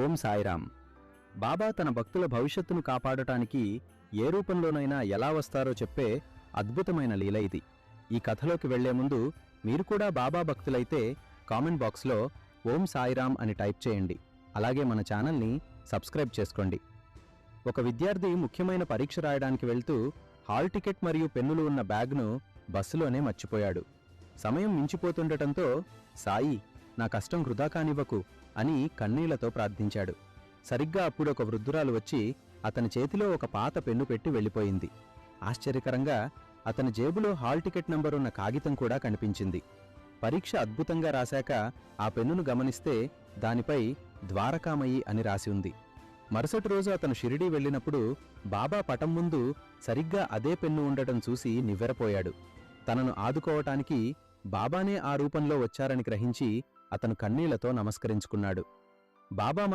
ఓం సాయిరామ్. బాబా తన భక్తుల భవిష్యత్తును కాపాడటానికి ఏ రూపంలోనైనా ఎలా వస్తారో చెప్పే అద్భుతమైన లీల ఇది. ఈ కథలోకి వెళ్లే ముందు మీరు కూడా బాబా భక్తులైతే కామెంట్ బాక్స్లో ఓం సాయిరామ్ అని టైప్ చేయండి. అలాగే మన ఛానల్ని సబ్స్క్రైబ్ చేసుకోండి. ఒక విద్యార్థి ముఖ్యమైన పరీక్ష రాయడానికి వెళ్తూ హాల్ టికెట్ మరియు పెన్నులు ఉన్న బ్యాగ్ను బస్సులోనే మర్చిపోయాడు. సమయం మించిపోతుండటంతో సాయి, నా కష్టం వృధా కానివ్వకు అని కన్నీళ్లతో ప్రార్థించాడు. సరిగ్గా అప్పుడు ఒక వృద్ధురాలు వచ్చి అతని చేతిలో ఒక పాత పెన్ను పెట్టి వెళ్ళిపోయింది. ఆశ్చర్యకరంగా అతని జేబులో హాల్ టికెట్ నంబరున్న కాగితం కూడా కనిపించింది. పరీక్ష అద్భుతంగా రాశాక ఆ పెన్నును గమనిస్తే దానిపై ద్వారకామయి అని రాసి ఉంది. మరుసటి రోజు అతను షిరిడీ వెళ్ళినప్పుడు బాబా పటం ముందు సరిగ్గా అదే పెన్ను ఉండటం చూసి నివ్వెరపోయాడు. తనను ఆదుకోవటానికి బాబానే ఆ రూపంలో వచ్చారని గ్రహించి అతను కన్నీళ్లతో నమస్కరించుకున్నాడు. బాబా మన